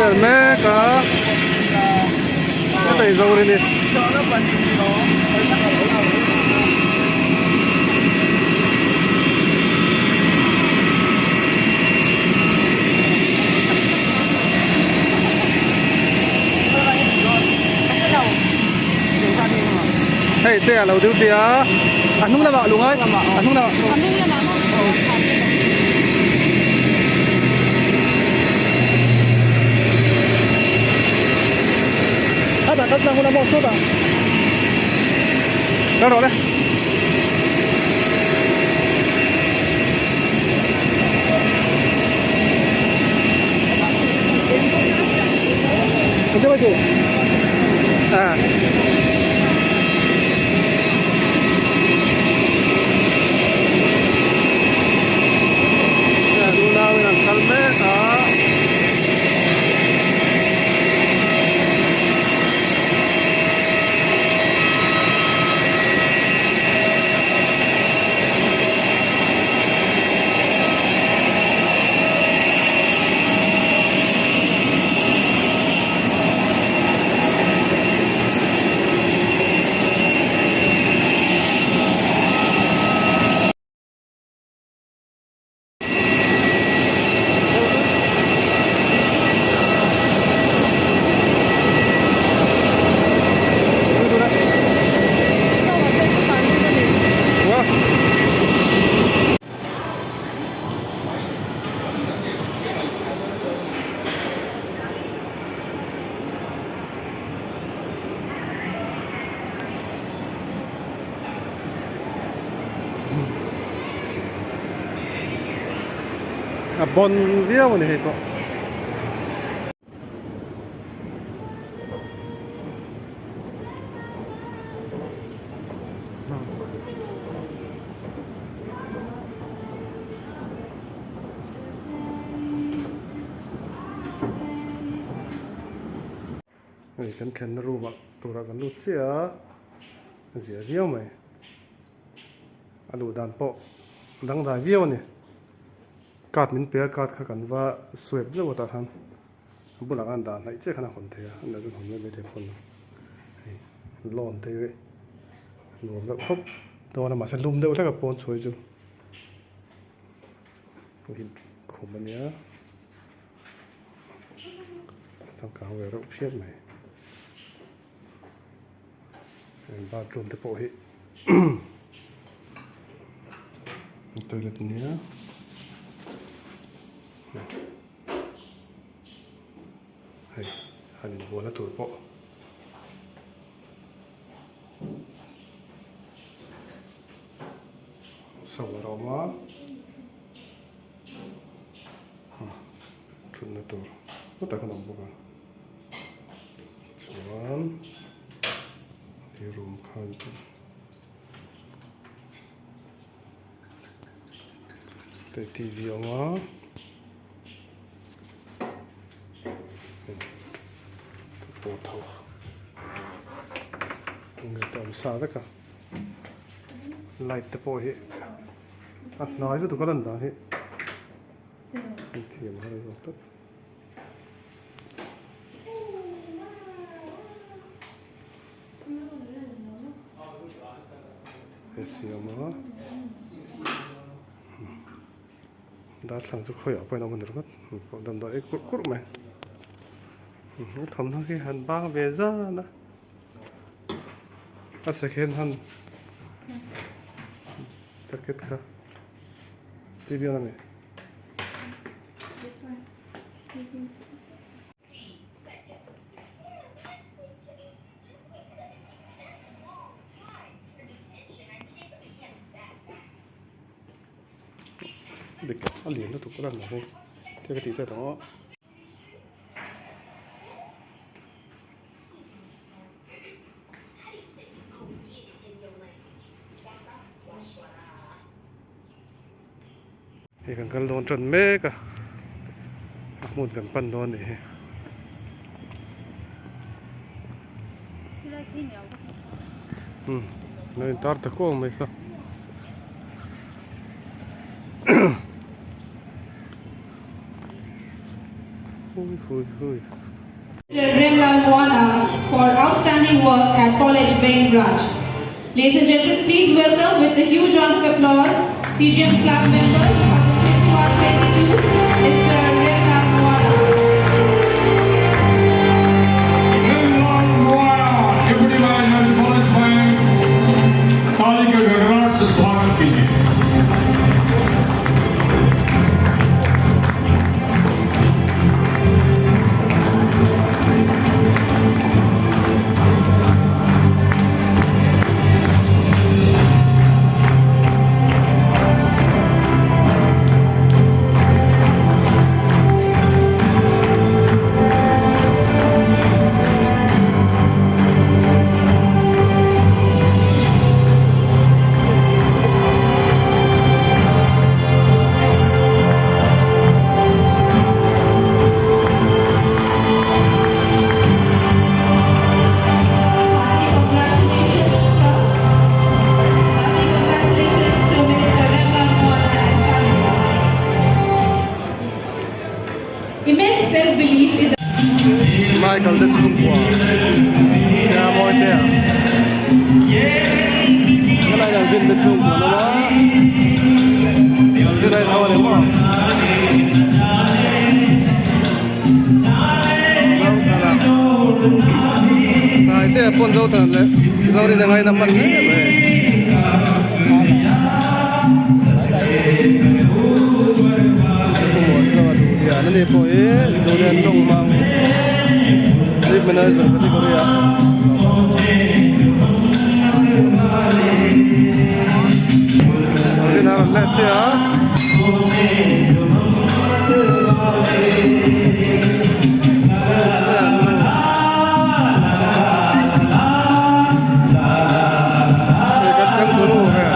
là mẹ cả cái này dâu đây đi hey thế là lâu tiêu tía ăn không nào bạn đúng không ăn không nào cắt ra một một chút à đâu rồi đấy không biết bao à à bon vía mà này có này cần khen ru mà tụi ra cần lụt xía xía vía mày alu đàn bộ đang đại vía này cắt mình bẻ cắt khá cần và sweep rất là tốt hơn bữa nào ăn đàn này chắc khá là hồn thế anh đã rất hồn với thế phun lon thế vậy lon rất hấp đó là mà sẽ lùm đâu chắc là bón suối chứ thì khủng bên nhá trong cả về rất phiền này ba trộn tới bộ hệ tôi là nhá hay hành bùa là tuổi bộ sau đó mà chuẩn là tuổi có tại cái nòng bùa chuẩn thì rùm khăn cái tivi mà bộ thầu người ta sao đấy cả light tập bộ hệ à nói với tụi con lần đó hệ thiền hay rồi tốt SEO mà đã sang chút khơi ở bên đó mình được mất còn đầm đợi cút mày thầm thôi cái hành bang về ra đó à sẽ khen hành jacket ka TV này được cái liền nó tụt cái lần này theo cái tí tới đó thì cần lon trần mê cả một cần pan lon này nơi tar tako mấy sao Hui. Remlal Moana for outstanding work at College Bain Branch. Ladies and gentlemen, please welcome with a huge round of applause CGM's class members for the 21-22, Mr. Remlal Moana. Remlal Moana, Deputy Manager College Bain, ताली के गड़गड़ाहट से स्वागत कीजिए। Immense self-belief is Michael de Chungwa. Kaya mo ito yan. Wala kang din de Chungwa naman. Hindi na ikaw mo. Ito yan, punso ito. Ito rin na ngayon naman. Ano ni po durian tong mang chief manager pati Korea. Jadi naran let's ya. Kacang dulu ya.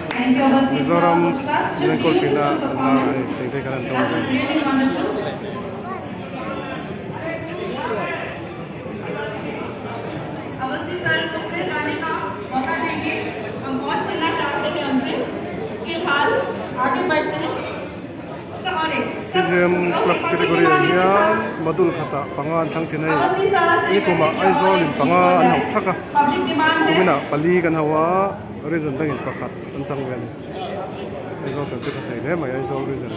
Thank you, Avasti sir, Zoram for such a Nekol beautiful Pina performance. Karan That was really wonderful. Awasthi sir को फिर गाने का मौका देंगे। हम बहुत सुनना चाहते हैं उनसे। फिलहाल आगे बढ़ते हैं। CGM Club kategori yan madul kata pangan sang tinay ini kuma ay zolin pangan hok thaka public demand है kumina pali kan hawa reason dangin pakat an sang wen ay zol kan kita thai le mai ay zol reason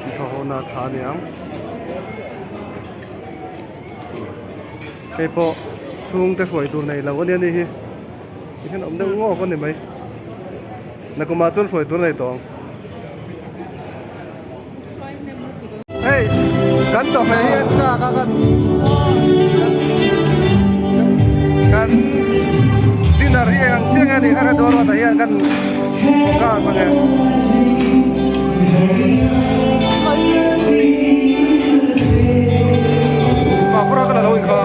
ito ho na tha niang kay po chung te phoi tur nei law ne ni hi ikan om dang ngo kon ni mai na kuma chon phoi tur nei tong hey kan to mai hian cha ka kan dinner hi ang chiang ani ara dor wa hian kan ka sang e pa pura ka lo ka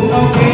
Okay.